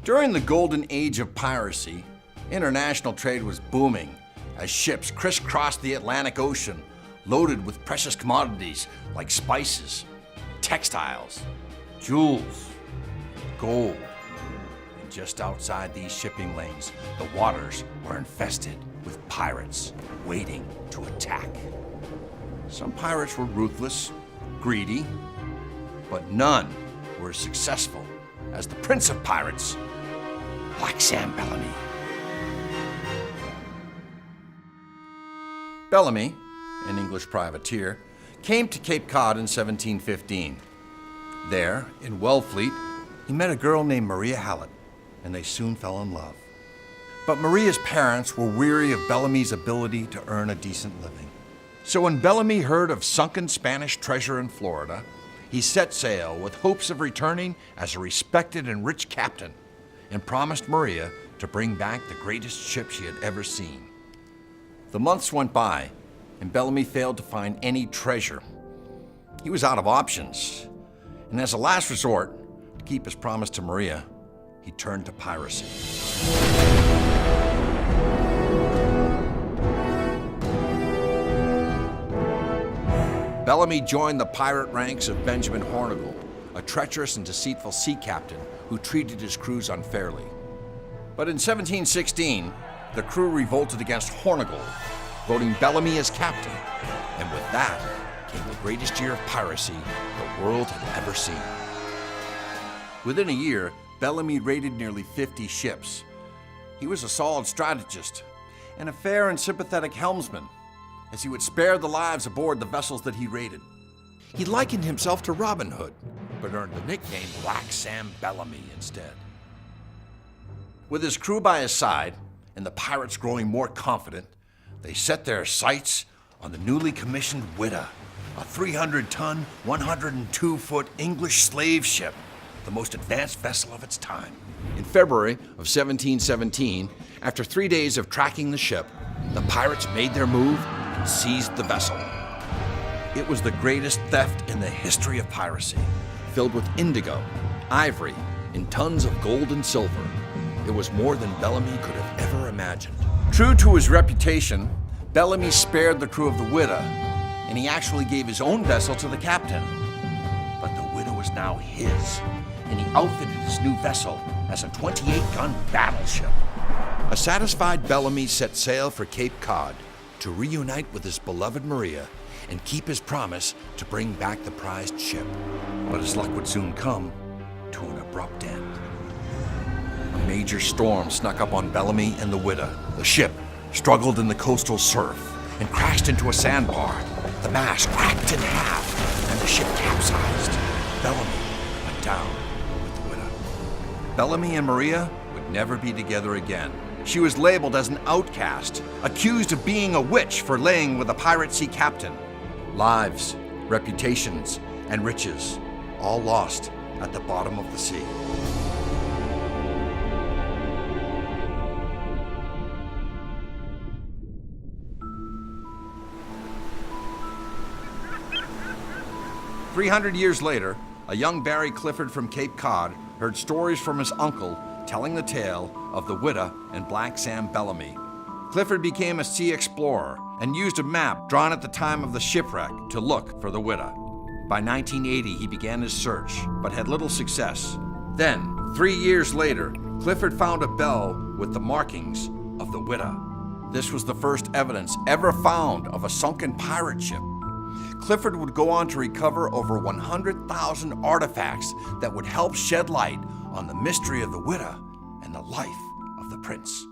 During the golden age of piracy, international trade was booming as ships crisscrossed the Atlantic Ocean loaded with precious commodities like spices, textiles, jewels, gold. And just outside these shipping lanes, the waters were infested with pirates waiting to attack. Some pirates were ruthless, greedy, but none were as successful as the Prince of Pirates, Black Sam Bellamy. Bellamy, an English privateer, came to Cape Cod in 1715. There, in Wellfleet, he met a girl named Maria Hallett, and they soon fell in love. But Maria's parents were weary of Bellamy's ability to earn a decent living. So when Bellamy heard of sunken Spanish treasure in Florida, he set sail with hopes of returning as a respected and rich captain, and promised Maria to bring back the greatest ship she had ever seen. The months went by, and Bellamy failed to find any treasure. He was out of options, and as a last resort, to keep his promise to Maria, he turned to piracy. Bellamy joined the pirate ranks of Benjamin Hornigold, a treacherous and deceitful sea captain who treated his crews unfairly. But in 1716, the crew revolted against Hornigold, voting Bellamy as captain, and with that came the greatest year of piracy the world had ever seen. Within a year, Bellamy raided nearly 50 ships. He was a solid strategist and a fair and sympathetic helmsman, as he would spare the lives aboard the vessels that he raided. He likened himself to Robin Hood, but earned the nickname Black Sam Bellamy instead. With his crew by his side, and the pirates growing more confident, they set their sights on the newly commissioned Witta, a 300-ton, 102-foot English slave ship, the most advanced vessel of its time. In February of 1717, after 3 days of tracking the ship, the pirates made their move and seized the vessel. It was the greatest theft in the history of piracy, filled with indigo, ivory, and tons of gold and silver. It was more than Bellamy could have ever imagined. True to his reputation, Bellamy spared the crew of the Witta, and he actually gave his own vessel to the captain. But the Witta was now his, and he outfitted his new vessel as a 28-gun battleship. A satisfied Bellamy set sail for Cape Cod to reunite with his beloved Maria and keep his promise to bring back the prized ship. But his luck would soon come to an abrupt end. A major storm snuck up on Bellamy and the Witta. The ship struggled in the coastal surf and crashed into a sandbar. The mast cracked in half and the ship capsized. Bellamy went down with the Witta. Bellamy and Maria would never be together again. She was labeled as an outcast, accused of being a witch for laying with a pirate sea captain. Lives, reputations, and riches, all lost at the bottom of the sea. "300 years later, a young Barry Clifford from Cape Cod heard stories from his uncle telling the tale of the Witta and Black Sam Bellamy. Clifford became a sea explorer and used a map drawn at the time of the shipwreck to look for the Witta. By 1980, he began his search, but had little success. Then, 3 years later, Clifford found a bell with the markings of the Witta. This was the first evidence ever found of a sunken pirate ship. Clifford would go on to recover over 100,000 artifacts that would help shed light on the mystery of the Witta and the life of the prince.